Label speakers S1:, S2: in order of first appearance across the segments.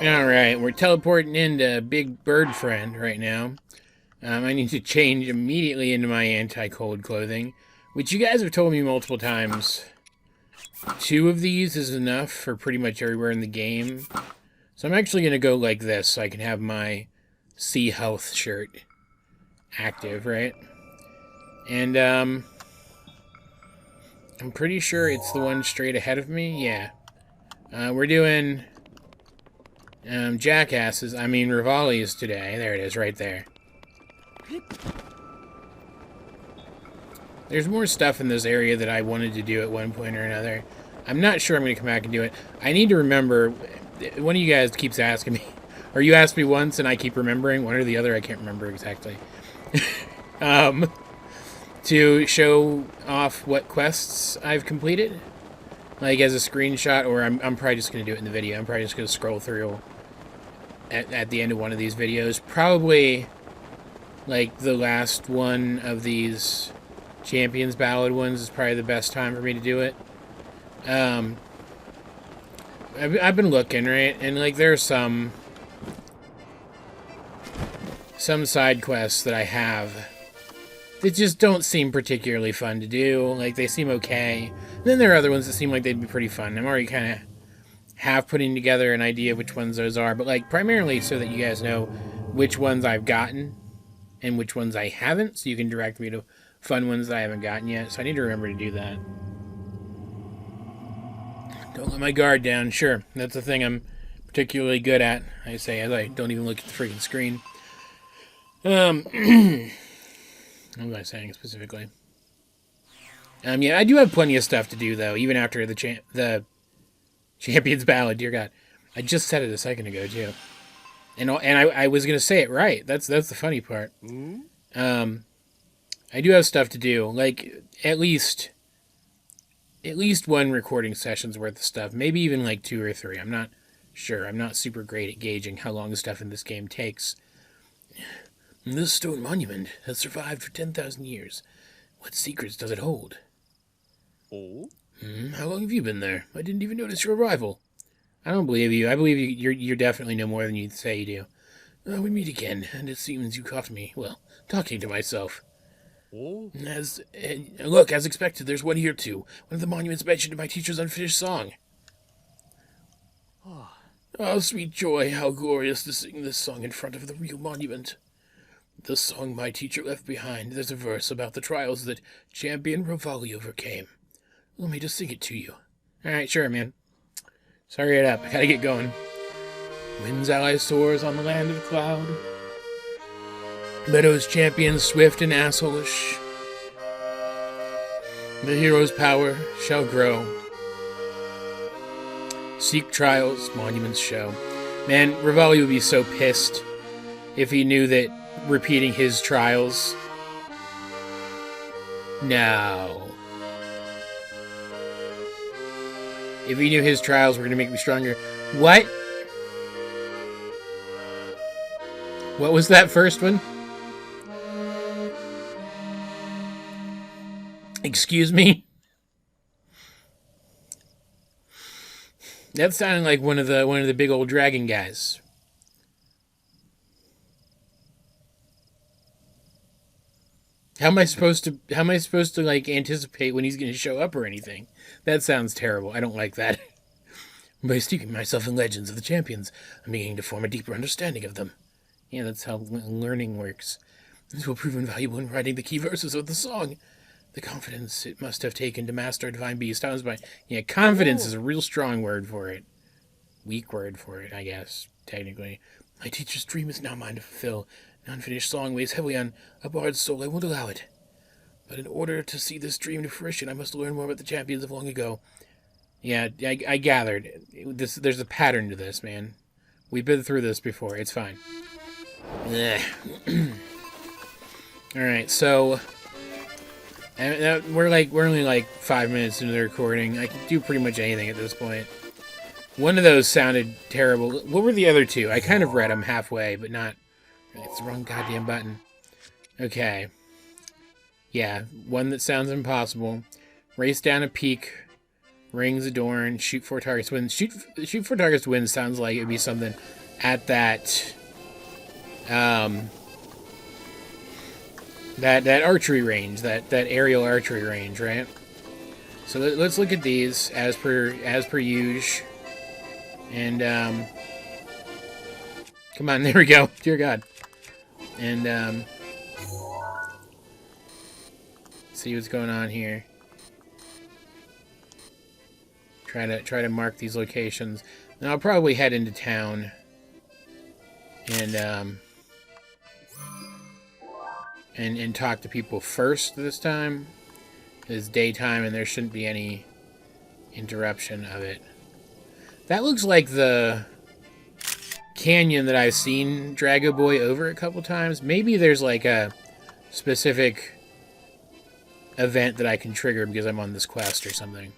S1: Alright, we're teleporting into Big Bird Friend right now. I need to change immediately into my anti-cold clothing, which you guys have told me multiple times. 2 of these is enough for pretty much everywhere in the game. So I'm actually going to go like this so I can have my Sea Health shirt active, right? And, I'm pretty sure it's the one straight ahead of me. Yeah. We're doing... Revali's today. There it is, right there. There's more stuff in this area that I wanted to do at one point or another. I'm not sure I'm going to come back and do it. I need to remember... One of you guys keeps asking me... Or you asked me once and I keep remembering. One or the other, I can't remember exactly. To show off what quests I've completed. Like as a screenshot, or I'm probably just going to do it in the video. I'm probably just going to scroll through at the end of one of these videos. Probably, like, the last one of these Champions Ballad ones is probably the best time for me to do it. I've been looking, right? And, like, there are some side quests that I have that just don't seem particularly fun to do. Like, they seem okay. And then there are other ones that seem like they'd be pretty fun. I'm already kind of half putting together an idea of which ones those are, but, like, primarily so that you guys know which ones I've gotten and which ones I haven't, so you can direct me to fun ones that I haven't gotten yet. So I need to remember to do that. Don't let my guard down. Sure, that's the thing I'm particularly good at, I say, as I don't even look at the freaking screen. What was I saying specifically? Yeah, I do have plenty of stuff to do, though, even after the Champions Ballad, dear God. I just said it a second ago, too. And I was going to say it right. That's the funny part. I do have stuff to do. Like, at least one recording session's worth of stuff. Maybe even, like, 2 or 3. I'm not sure. I'm not super great at gauging how long the stuff in this game takes. This stone monument has survived for 10,000 years. What secrets does it hold?
S2: Oh?
S1: How long have you been there? I didn't even notice your arrival. I don't believe you. I believe you definitely know more than you say you do. We meet again, and it seems you caught me, well, talking to myself.
S2: Oh?
S1: Look, as expected, there's one here too. One of the monuments mentioned in my teacher's unfinished song. Oh, sweet joy, how glorious to sing this song in front of the real monument. The song my teacher left behind, there's a verse about the trials that champion Revali overcame. Want me to sing it to you? Alright, sure, man. Sorry it up, I gotta get going. Wind's ally soars on the land of cloud. Meadows champions swift and assholish. The hero's power shall grow. Seek trials, monuments show. Man, Revali would be so pissed if he knew that repeating his trials. No. If he knew his trials were going to make me stronger. What? What was that first one? Excuse me? That sounded like one of the big old dragon guys. How am I supposed to like anticipate when he's going to show up or anything? That sounds terrible. I don't like that. By steeping myself in legends of the champions, I'm beginning to form a deeper understanding of them. Yeah, that's how learning works. This will prove invaluable in writing the key verses of the song. The confidence it must have taken to master a divine beast. Yeah, confidence is a real strong word for it. Weak word for it, I guess, technically. My teacher's dream is now mine to fulfill. An unfinished song weighs heavily on a bard's soul. I won't allow it. But in order to see this dream to fruition, I must learn more about the champions of long ago. Yeah, I gathered. There's a pattern to this, man. We've been through this before. It's fine. Alright, so... we're only like 5 minutes into the recording. I can do pretty much anything at this point. One of those sounded terrible. What were the other 2? I kind of read them halfway, but not... It's the wrong goddamn button. Okay. Yeah, one that sounds impossible. Race down a peak. Rings adorn. Shoot 4 targets win. Shoot 4 targets win sounds like it would be something at that that archery range, that aerial archery range, right? So let's look at these as per usual. And come on, there we go. Dear God. And see what's going on here. Try to mark these locations. And I'll probably head into town and talk to people first this time. It's daytime and there shouldn't be any interruption of it. That looks like the canyon that I've seen Drago Boy over a couple times. Maybe there's like a specific event that I can trigger because I'm on this quest or something.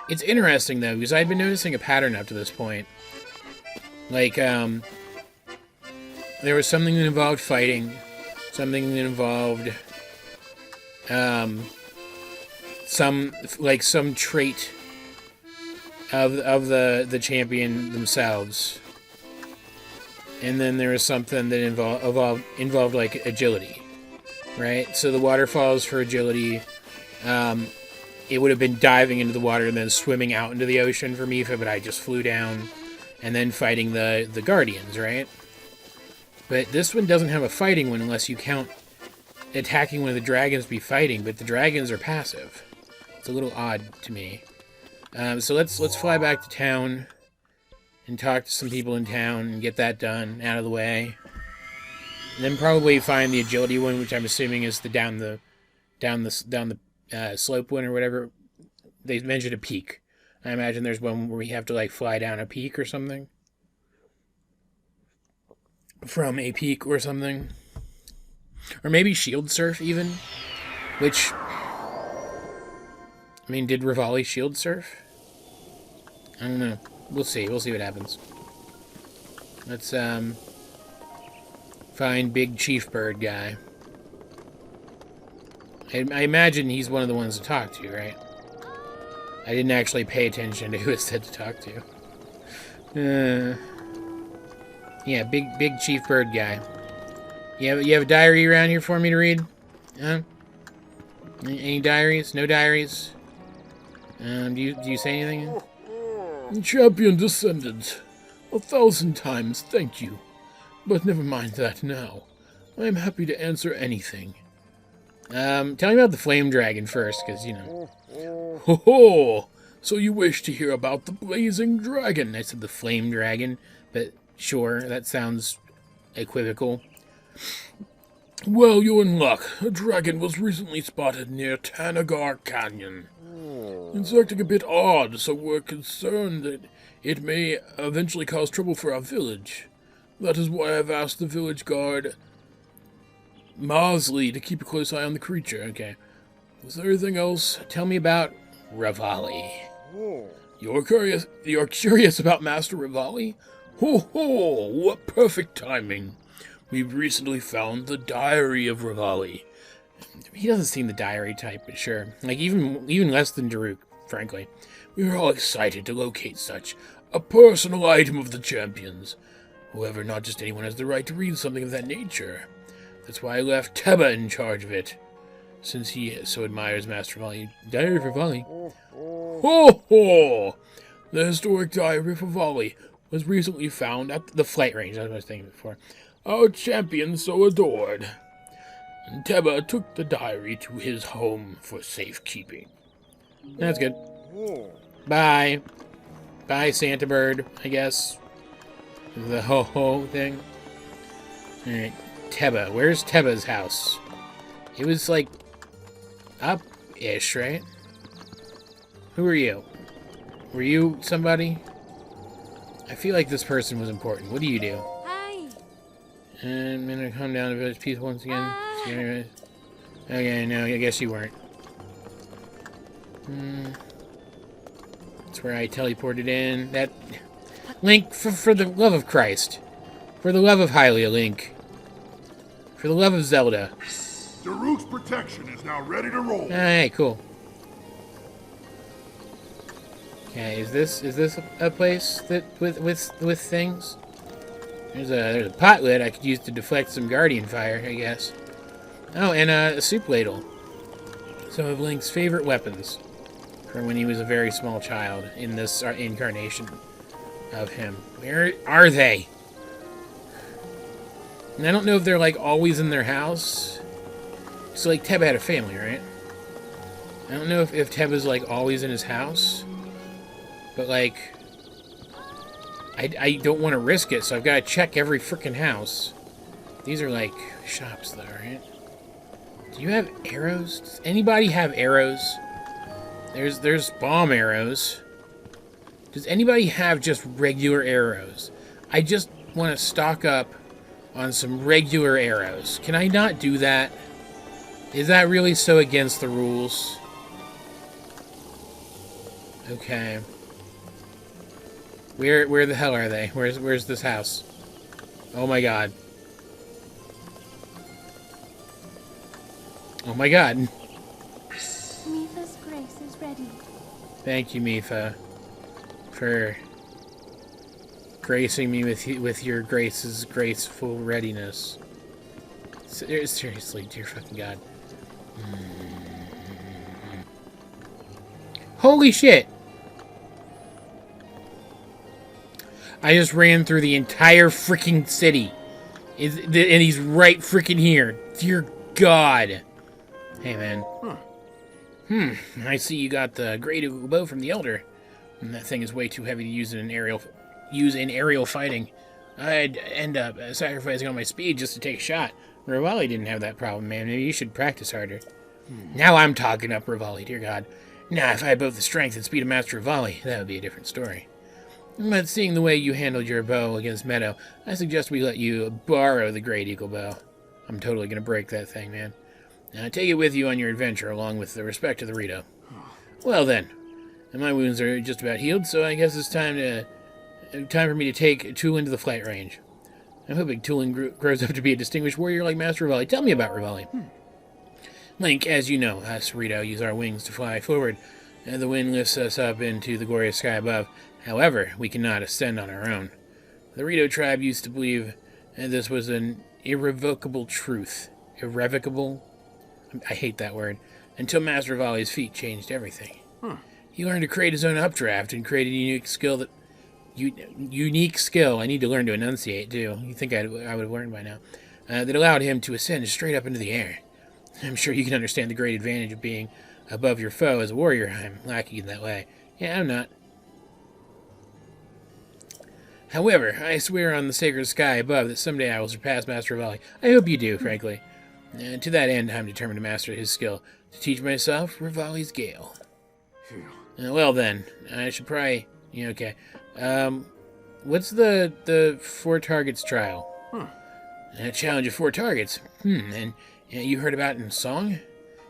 S1: It's interesting though, because I'd been noticing a pattern up to this point. Like, there was something that involved fighting, something that involved some trait of the champion themselves, and then there was something that involved like agility, right? So the waterfalls for agility, it would have been diving into the water and then swimming out into the ocean for me, but I just flew down, and then fighting the guardians, right? But this one doesn't have a fighting one unless you count attacking one of the dragons be fighting, but the dragons are passive. It's a little odd to me. So let's fly back to town and talk to some people in town and get that done out of the way. And then probably find the agility one, which I'm assuming is the down the slope one or whatever. They mentioned a peak. I imagine there's one where we have to like fly down a peak or something. From a peak or something. Or maybe shield surf even. Which, I mean, did Revali shield surf? I don't know. We'll see. We'll see what happens. Let's find Big Chief Bird guy. I imagine he's one of the ones to talk to, right? I didn't actually pay attention to who it said to talk to. Yeah, big Chief Bird guy. You have a diary around here for me to read? Huh? Any diaries? No diaries? Do you say anything?
S3: Champion Descendant, 1,000 times thank you. But never mind that now. I am happy to answer anything.
S1: Tell me about the Flame Dragon first, because, you know.
S3: Ho ho! So you wish to hear about the Blazing Dragon?
S1: I said the Flame Dragon, but sure, that sounds equivocal.
S3: Well, you're in luck. A dragon was recently spotted near Tanagar Canyon. It's acting a bit odd, so we're concerned that it may eventually cause trouble for our village. That is why I've asked the village guard, Mosley, to keep a close eye on the creature.
S1: Okay.
S3: Was there anything else?
S1: Tell me about Revali.
S3: You're curious about Master Revali? Ho ho! What perfect timing! We've recently found the diary of Revali.
S1: He doesn't seem the diary type, but sure. Like, even less than Daruk, frankly.
S3: We're all excited to locate such a personal item of the champion's. However, not just anyone has the right to read something of that nature. That's why I left Teba in charge of it, since he so admires Master Revali. Diary of Revali? Ho ho! The historic diary of Revali was recently found at the flight range, as I was thinking before. Our champion so adored. And Teba took the diary to his home for safekeeping.
S1: That's good. Bye. Bye, Santa Bird, I guess. The ho-ho thing. Alright, Teba. Where's Teba's house? It was, like, up-ish, right? Who are you? Were you somebody? I feel like this person was important. What do you do? And I'm gonna come down to village peace once again. Okay, no, I guess you weren't. That's where I teleported in. That Link, for the love of Christ, for the love of Hylia, Link, for the love of Zelda.
S4: Daruk's protection is now ready to roll.
S1: Hey, cool. Okay, is this a place that with things? There's a pot lid I could use to deflect some guardian fire, I guess. Oh, and a soup ladle. Some of Link's favorite weapons from when he was a very small child in this incarnation of him. Where are they? And I don't know if they're, like, always in their house. So, like, Teba had a family, right? I don't know if Teba's, like, always in his house. But, like, I don't want to risk it, so I've got to check every freaking house. These are, like, shops, though, right? Do you have arrows? Does anybody have arrows? There's bomb arrows. Does anybody have just regular arrows? I just want to stock up on some regular arrows. Can I not do that? Is that really so against the rules? Okay. Where the hell are they? Where's this house? Oh my god. Oh my god.
S4: Mipha's grace is ready.
S1: Thank you, Mipha, for gracing me with your grace's graceful readiness. Seriously, dear fucking god. Holy shit! I just ran through the entire freaking city. And he's right freaking here. Dear God. Hey, man. I see you got the great bow from the Elder. And that thing is way too heavy to use in aerial fighting. I'd end up sacrificing all my speed just to take a shot. Revali didn't have that problem, man. Maybe you should practice harder. Now I'm talking up Revali, dear God. Now, if I had both the strength and speed of Master Revali, that would be a different story. But seeing the way you handled your bow against Meadow, I suggest we let you borrow the Great Eagle Bow. I'm totally going to break that thing, man. Now, take it with you on your adventure, along with the respect to the Rito. Well then, and my wounds are just about healed, so I guess it's time for me to take Tulin to the flight range. I'm hoping Tulin grows up to be a distinguished warrior like Master Revali. Tell me about Revali. Link, as you know, us Rito use our wings to fly forward, and the wind lifts us up into the glorious sky above. However, we cannot ascend on our own. The Rito tribe used to believe this was an irrevocable truth. Irrevocable? I hate that word. Until Master Revali's feat changed everything. He learned to create his own updraft and created a unique skill unique skill. I need to learn to enunciate, too. You think I would have learned by now. That allowed him to ascend straight up into the air. I'm sure you can understand the great advantage of being above your foe as a warrior. I'm lacking in that way. Yeah, I'm not. However, I swear on the sacred sky above that someday I will surpass Master Revali. I hope you do, frankly. To that end, I'm determined to master his skill, to teach myself Revali's Gale. Well then, I should probably... Yeah, okay. What's the 4 targets trial? A challenge of 4 targets. And you heard about it in song?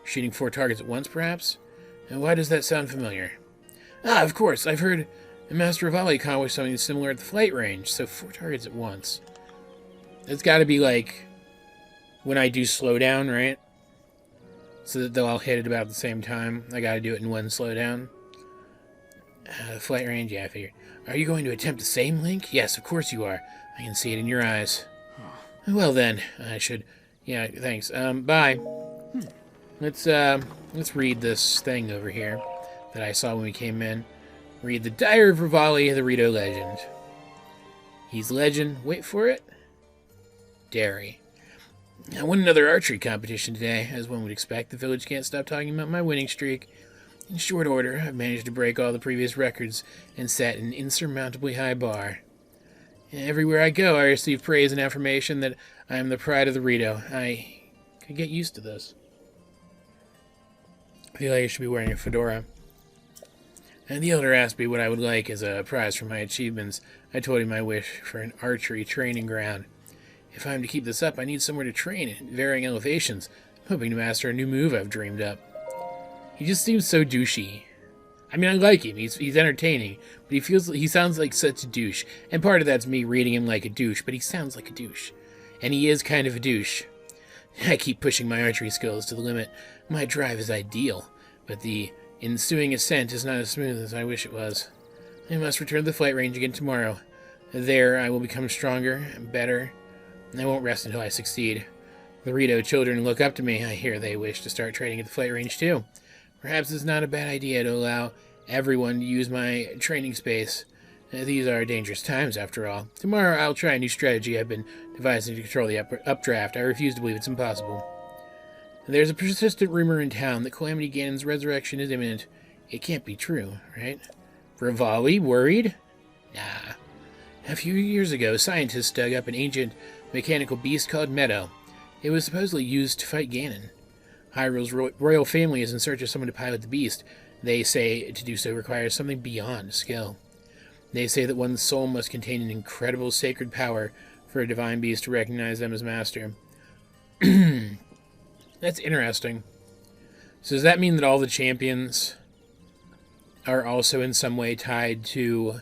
S1: Shooting 4 targets at once, perhaps? And why does that sound familiar? Ah, of course, I've heard Master Revali accomplished something similar at the flight range, so 4 targets at once. It's gotta be like when I do slowdown, right? So that they'll all hit at about the same time. I gotta do it in one slowdown. Flight range, yeah, I figured. Are you going to attempt the same, Link? Yes, of course you are. I can see it in your eyes. Well then, I should... Yeah, thanks. Bye. Let's read this thing over here that I saw when we came in. Read the Diary of Revali, the Rito legend. He's legend. Wait for it. Dairy. I won another archery competition today. As one would expect, the village can't stop talking about my winning streak. In short order, I've managed to break all the previous records and set an insurmountably high bar. Everywhere I go, I receive praise and affirmation that I am the pride of the Rito. I could get used to this. I feel like I should be wearing a fedora. And the elder asked me what I would like as a prize for my achievements. I told him my wish for an archery training ground. If I'm to keep this up, I need somewhere to train at varying elevations. I'm hoping to master a new move I've dreamed up. He just seems so douchey. I mean, I like him. He's entertaining, but he sounds like such a douche. And part of that's me reading him like a douche, but he sounds like a douche. And he is kind of a douche. I keep pushing my archery skills to the limit. My drive is ideal, but the ensuing ascent is not as smooth as I wish it was. I must return to the flight range again tomorrow. There I will become stronger and better, and I won't rest until I succeed. The Rito children look up to me. I hear they wish to start training at the flight range too. Perhaps it's not a bad idea to allow everyone to use my training space. These are dangerous times, after all. Tomorrow I'll try a new strategy I've been devising to control the updraft. I refuse to believe it's impossible. There's a persistent rumor in town that Calamity Ganon's resurrection is imminent. It can't be true, right? Revali worried? Nah. A few years ago, scientists dug up an ancient mechanical beast called Meadow. It was supposedly used to fight Ganon. Hyrule's royal family is in search of someone to pilot the beast. They say to do so requires something beyond skill. They say that one's soul must contain an incredible sacred power for a divine beast to recognize them as master. That's interesting. So does that mean that all the champions are also in some way tied to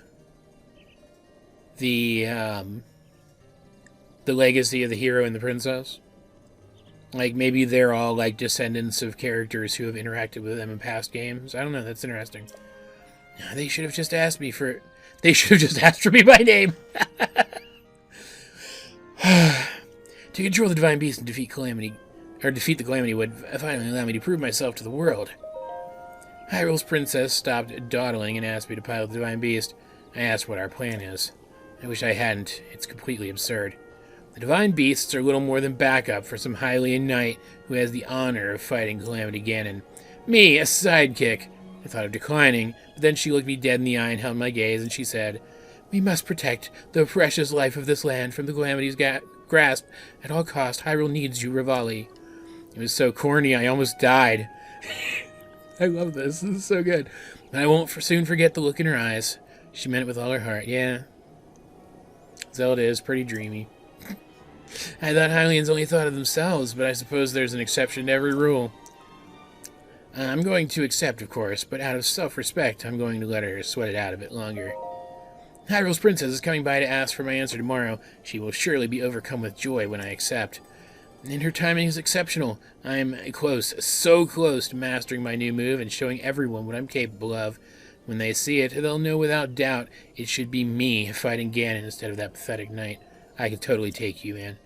S1: the legacy of the hero and the princess? Like, maybe they're all, like, descendants of characters who have interacted with them in past games? I don't know, that's interesting. They should have just asked me for... They should have just asked for me by name! To control the Divine Beast and defeat the Calamity would finally allow me to prove myself to the world. Hyrule's princess stopped dawdling and asked me to pilot the Divine Beast. I asked what our plan is. I wish I hadn't. It's completely absurd. The Divine Beasts are little more than backup for some Hylian knight who has the honor of fighting Calamity Ganon. Me, a sidekick. I thought of declining, but then she looked me dead in the eye and held my gaze, and she said, "We must protect the precious life of this land from the Calamity's grasp. At all cost, Hyrule needs you, Revali." It was so corny, I almost died. I love this. This is so good. But I won't soon forget the look in her eyes. She meant it with all her heart. Yeah. Zelda is pretty dreamy. I thought Hylians only thought of themselves, but I suppose there's an exception to every rule. I'm going to accept, of course, but out of self-respect, I'm going to let her sweat it out a bit longer. Hyrule's princess is coming by to ask for my answer tomorrow. She will surely be overcome with joy when I accept. And her timing is exceptional. I'm close, so close to mastering my new move and showing everyone what I'm capable of. When they see it, they'll know without doubt it should be me fighting Ganon instead of that pathetic knight. I could totally take you, man.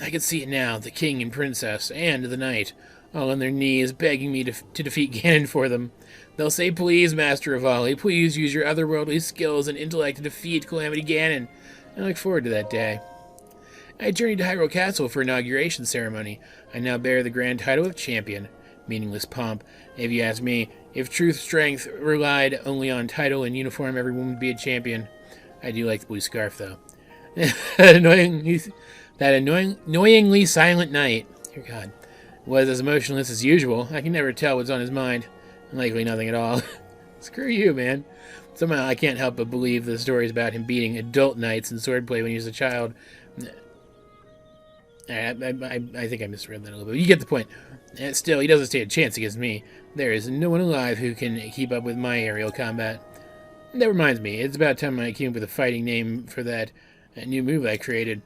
S1: I can see it now, the king and princess, and the knight, all on their knees begging me to defeat Ganon for them. They'll say, "Please, Master Revali, please use your otherworldly skills and intellect to defeat Calamity Ganon." I look forward to that day. I journeyed to Hyrule Castle for inauguration ceremony. I now bear the grand title of champion. Meaningless pomp. If you ask me, if truth strength relied only on title and uniform, everyone would be a champion. I do like the blue scarf, though. that annoyingly silent knight, dear God, was as emotionless as usual. I can never tell what's on his mind. Likely nothing at all. Screw you, man. Somehow I can't help but believe the stories about him beating adult knights in swordplay when he was a child. I think I misread that a little bit. You get the point. And still, he doesn't stand a chance against me. There is no one alive who can keep up with my aerial combat. That reminds me, it's about time I came up with a fighting name for that new move I created.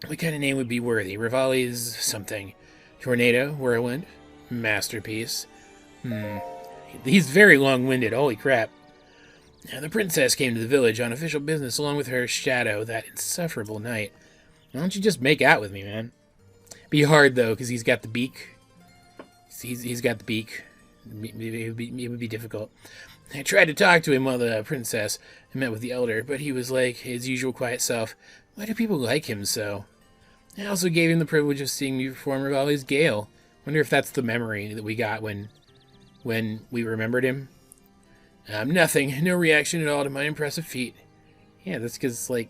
S1: What kind of name would be worthy? Revali's something. Tornado? Whirlwind? Masterpiece? He's very long-winded, holy crap. Now, the princess came to the village on official business along with her shadow, that insufferable knight. Why don't you just make out with me, man? Be hard, though, because he's got the beak. He's got the beak. It would be difficult. I tried to talk to him while the princess met with the elder, but he was like his usual quiet self. Why do people like him so? I also gave him the privilege of seeing me perform Revali's Gale. Wonder if that's the memory that we got when we remembered him. Nothing. No reaction at all to my impressive feat. Yeah, that's because, like,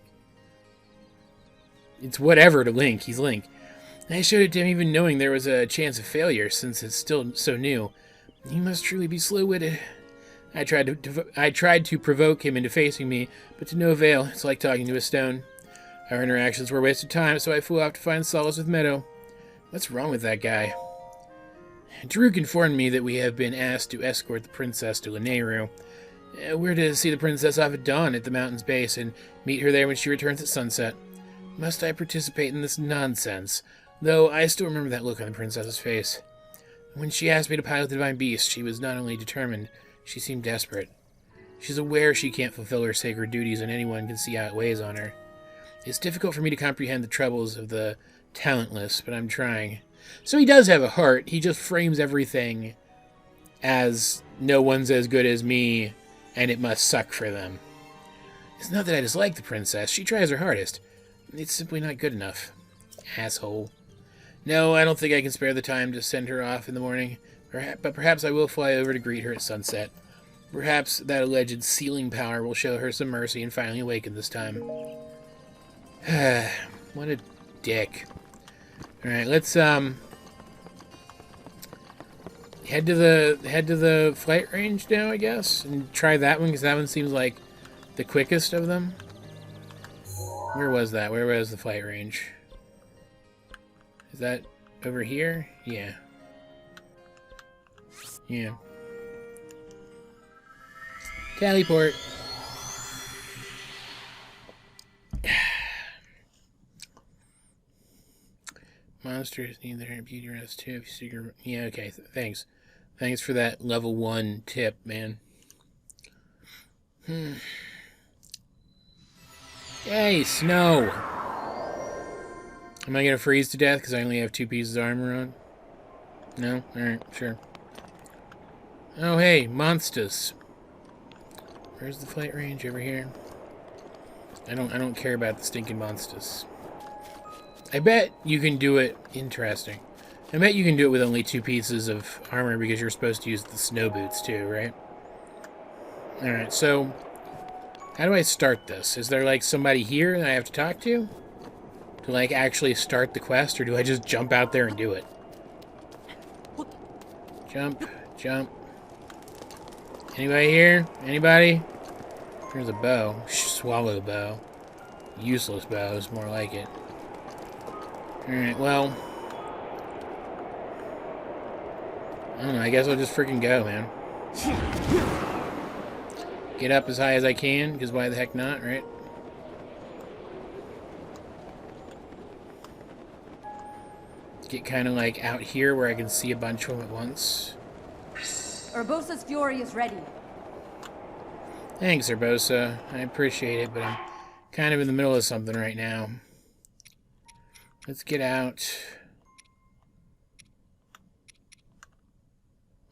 S1: it's whatever to Link. He's Link. I showed it to him even knowing there was a chance of failure, since it's still so new. He must truly be slow-witted. I tried to provoke him into facing me, but to no avail. It's like talking to a stone. Our interactions were a waste of time, so I flew off to find solace with Meadow. What's wrong with that guy? Daruk informed me that we have been asked to escort the princess to Lanayru. We're to see the princess off at dawn at the mountain's base and meet her there when she returns at sunset. Must I participate in this nonsense? Though I still remember that look on the princess's face. When she asked me to pilot the Divine Beast, she was not only determined, she seemed desperate. She's aware she can't fulfill her sacred duties, and anyone can see how it weighs on her. It's difficult for me to comprehend the troubles of the talentless, but I'm trying. So he does have a heart. He just frames everything as no one's as good as me, and it must suck for them. It's not that I dislike the princess. She tries her hardest. It's simply not good enough. Asshole. No, I don't think I can spare the time to send her off in the morning, but perhaps I will fly over to greet her at sunset. Perhaps that alleged sealing power will show her some mercy and finally awaken this time. What a dick. Alright, let's head to the flight range now, I guess, and try that one, because that one seems like the quickest of them. Where was that? Where was the flight range? Is that over here? Yeah. Yeah. Teleport. Monsters need their beauty rest too. Yeah, okay. Thanks. Thanks for that level 1 tip, man. Yay, snow! Am I gonna freeze to death because I only have 2 pieces of armor on? No? Alright, sure. Oh, hey, monsters. Where's the flight range? Over here? I don't care about the stinking monsters. I bet you can do it... Interesting. I bet you can do it with only 2 pieces of armor because you're supposed to use the snow boots too, right? Alright, so... How do I start this? Is there, like, somebody here that I have to talk to? To, like, actually start the quest, or do I just jump out there and do it? Jump, jump. Anybody here? Anybody? There's a bow. Swallow bow. Useless bow is more like it. Alright, well... I don't know, I guess I'll just freaking go, man. Get up as high as I can, because why the heck not, right? Get kind of like out here where I can see a bunch of them at once.
S5: Urbosa's fury is ready.
S1: Thanks, Urbosa. I appreciate it, but I'm kind of in the middle of something right now. Let's get out.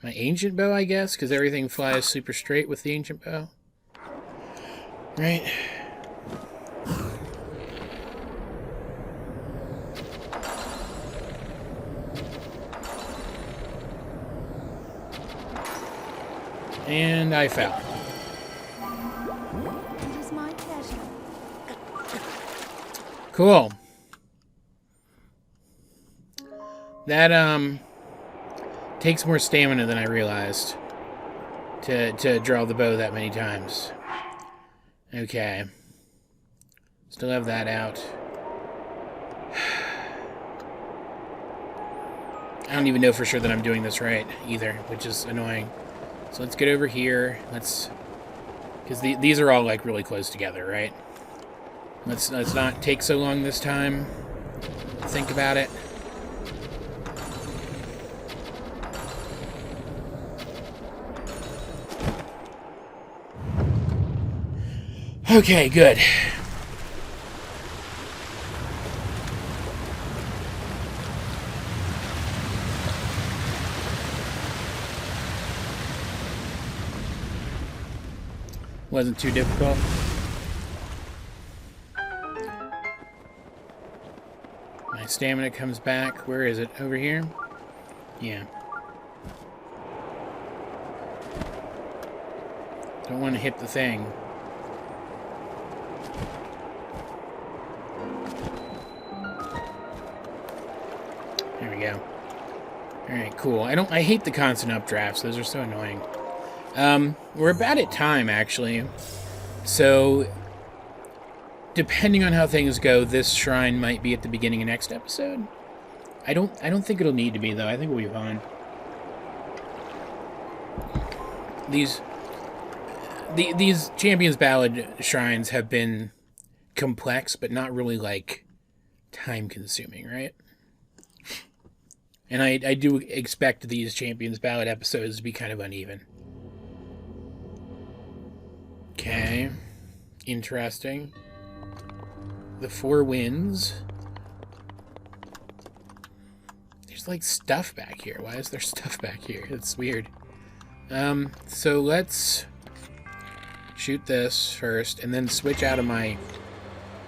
S1: My ancient bow, I guess, because everything flies super straight with the ancient bow. Right. And I fell.
S4: It is my pleasure.
S1: Cool. That, takes more stamina than I realized to draw the bow that many times. Okay. Still have that out. I don't even know for sure that I'm doing this right either, which is annoying. So let's get over here. Let's... Because these are all, like, really close together, right? Let's not take so long this time. Think about it. Okay, good. Wasn't too difficult. My stamina comes back. Where is it? Over here? Yeah. Don't want to hit the thing. There we go. Alright, cool. I hate the constant updrafts. Those are so annoying. We're about at time, actually. So, depending on how things go, this shrine might be at the beginning of next episode. I don't think it'll need to be, though. I think we'll be fine. These Champions Ballad shrines have been complex, but not really, like, time-consuming, right? And I do expect these Champions Ballot episodes to be kind of uneven. Okay. Interesting. The 4 wins. There's like stuff back here. Why is there stuff back here? It's weird. So let's shoot this first and then switch out of my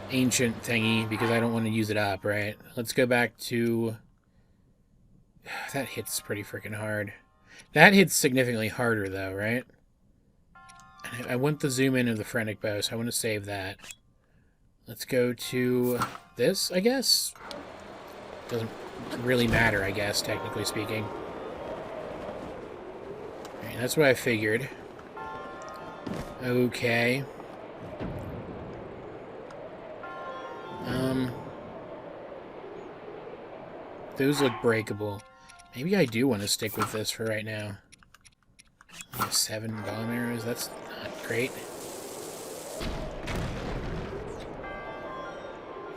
S1: ancient thingy because I don't want to use it up, right? Let's go back to... That hits pretty freaking hard. That hits significantly harder though, right? I want the zoom in of the Phrenic Bow, so I want to save that. Let's go to this, I guess? Doesn't really matter, I guess, technically speaking. Alright, that's what I figured. Okay. Those look breakable. Maybe I do want to stick with this for right now. 7 bomb arrows, that's not great.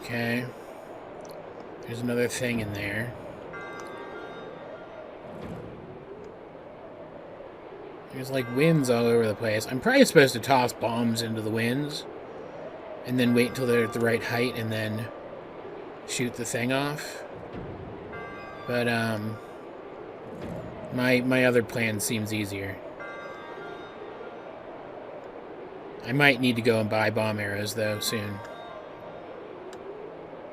S1: Okay. There's another thing in there. There's like winds all over the place. I'm probably supposed to toss bombs into the winds and then wait until they're at the right height and then shoot the thing off. But my other plan seems easier. I might need to go and buy bomb arrows though soon.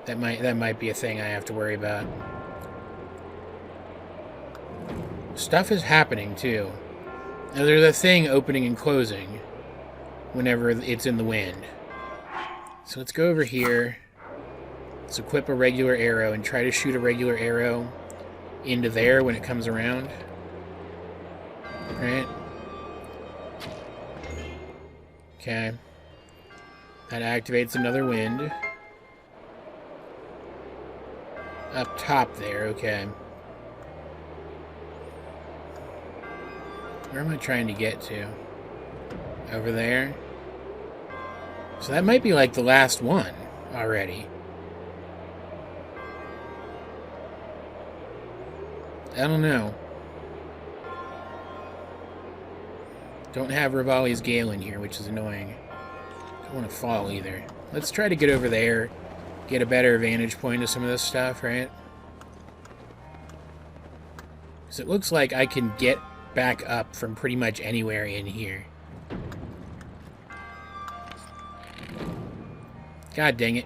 S1: That might be a thing I have to worry about. Stuff is happening too. Now there's a thing opening and closing whenever it's in the wind. So let's go over here. Let's equip a regular arrow and try to shoot a regular arrow into there when it comes around. Right? Okay. That activates another wind. Up top there, okay. Where am I trying to get to? Over there? So that might be like the last one already. I don't know. Don't have Revali's Gail in here, which is annoying. Don't want to fall either. Let's try to get over there. Get a better vantage point of some of this stuff, right? Because it looks like I can get back up from pretty much anywhere in here. God dang it.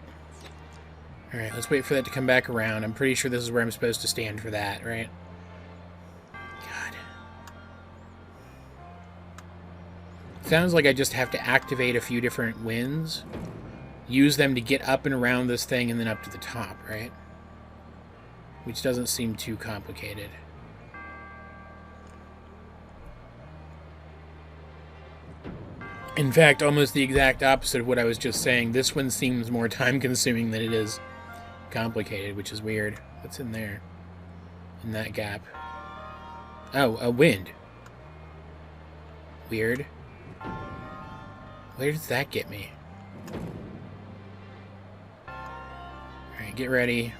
S1: Alright, let's wait for that to come back around. I'm pretty sure this is where I'm supposed to stand for that, right? God. Sounds like I just have to activate a few different winds. Use them to get up and around this thing and then up to the top, right? Which doesn't seem too complicated. In fact, almost the exact opposite of what I was just saying. This one seems more time-consuming than it is complicated, which is weird. What's in there? In that gap? Oh, a wind. Weird. Where does that get me? Alright, get ready.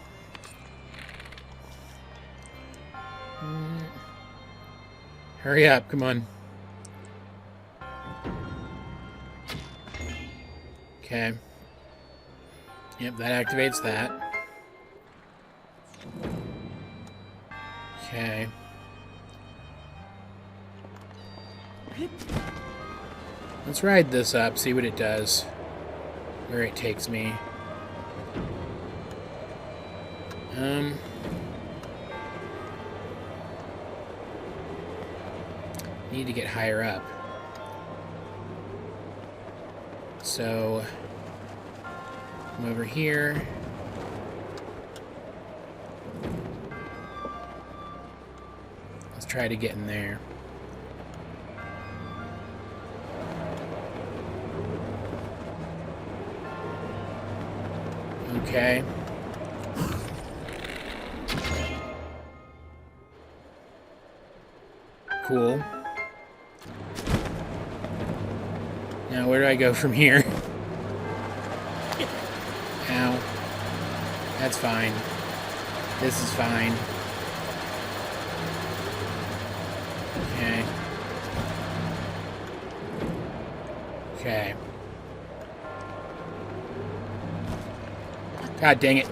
S1: Hurry up, come on. Okay. Yep, that activates that. Okay. Let's ride this up, see what it does. Where it takes me. Need to get higher up. So, come over here. Let's try to get in there. Okay. Cool. Now, where do I go from here? Ow. That's fine. This is fine. Okay. God dang it.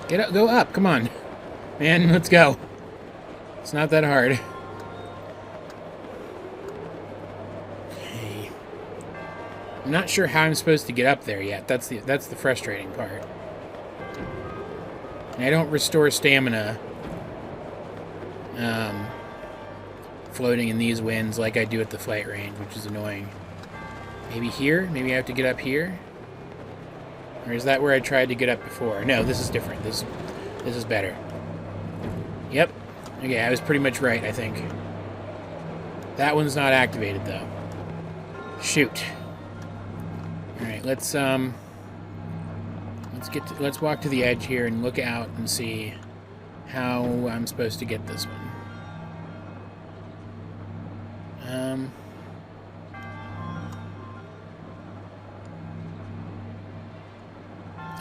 S1: Get up, go up, come on. Man, let's go. It's not that hard. Okay. I'm not sure how I'm supposed to get up there yet. That's the frustrating part. And I don't restore stamina floating in these winds like I do at the flight range, which is annoying. Maybe here? Maybe I have to get up here? Or is that where I tried to get up before? No, this is different. This is better. Yep. Okay, I was pretty much right, I think. That one's not activated, though. Shoot. Alright, let's walk to the edge here and look out and see how I'm supposed to get this one.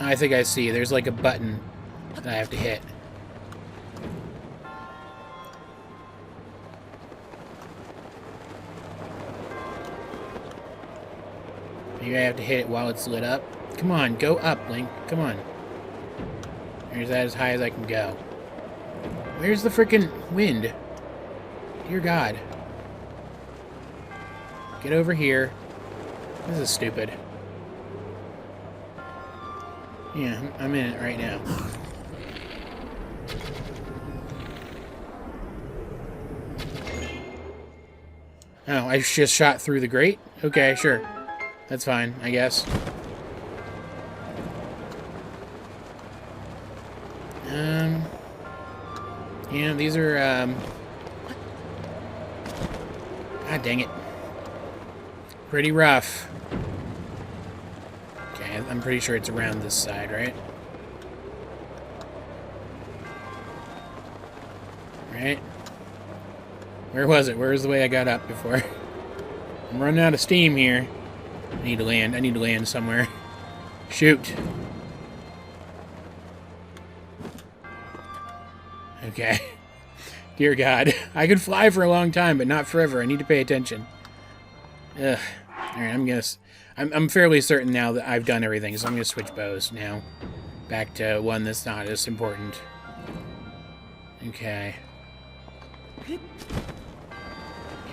S1: I think I see. There's like a button that I have to hit. Maybe I have to hit it while it's lit up. Come on, go up, Link. Come on. There's that as high as I can go. Where's the frickin' wind? Dear God. Get over here. This is stupid. Yeah, I'm in it right now. Oh, I just shot through the grate? Okay, sure. That's fine, I guess. Yeah, these are, God dang it. Pretty rough. Okay, I'm pretty sure it's around this side, right? Right? Where was it? Where was the way I got up before? I'm running out of steam here. I need to land. I need to land somewhere. Shoot. Okay. Dear God. I could fly for a long time, but not forever. I need to pay attention. Ugh. Alright, I'm fairly certain now that I've done everything, so I'm gonna switch bows now. Back to one that's not as important. Okay. Get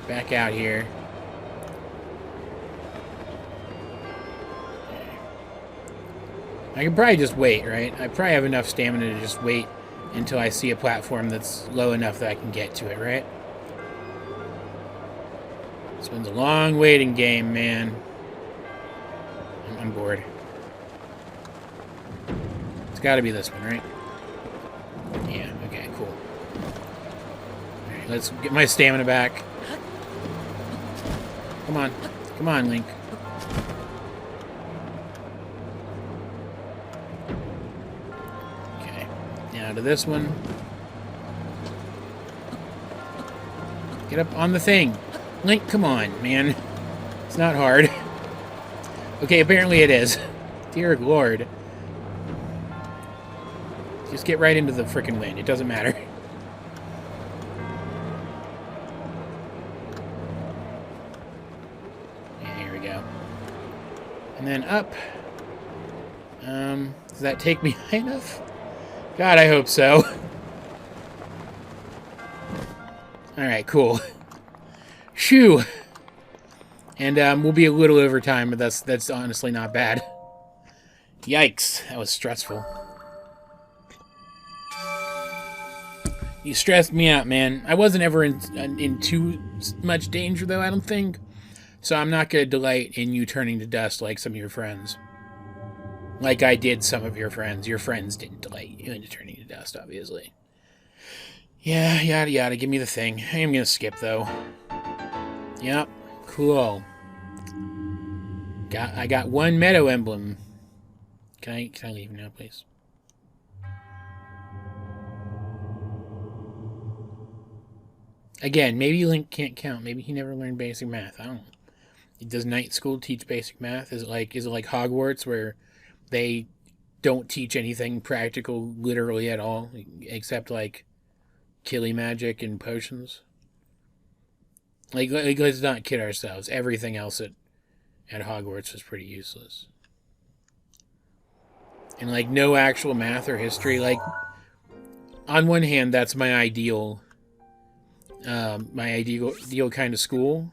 S1: back out here. I can probably just wait, right? I probably have enough stamina to just wait until I see a platform that's low enough that I can get to it, right? This one's a long waiting game, man. I'm bored. It's gotta be this one, right? Yeah, okay, cool. Alright, let's get my stamina back. Come on. Come on, Link. Okay. Now to this one. Get up on the thing. Link, come on, man. It's not hard. Okay, apparently it is. Dear Lord. Just get right into the frickin' wind. It doesn't matter. Yeah, here we go. And then up. Does that take me high enough? God, I hope so. Alright, cool. Shoo! And we'll be a little over time, but that's honestly not bad. Yikes, that was stressful. You stressed me out, man. I wasn't ever in too much danger, though, I don't think. So I'm not going to delight in you turning to dust like some of your friends. Like I did some of your friends. Your friends didn't delight you into turning to dust, obviously. Yeah, yada yada, give me the thing. I am going to skip, though. Yep, cool. I got one meadow emblem. Can I leave now, please? Again, maybe Link can't count. Maybe he never learned basic math. I don't know. Does night school teach basic math? Is it like Hogwarts where they don't teach anything practical literally at all, except like killy magic and potions. Like, let's not kid ourselves. Everything else at Hogwarts was pretty useless. And, like, no actual math or history. Like, on one hand, that's my ideal kind of school.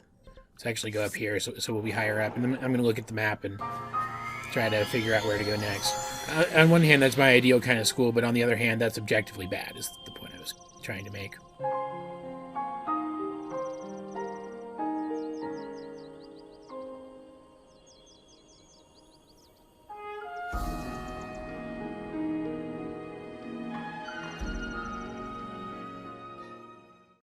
S1: Let's actually go up here, so we'll be higher up. And I'm going to look at the map and try to figure out where to go next. On one hand, that's my ideal kind of school, but on the other hand, that's objectively bad, is the point I was trying to make.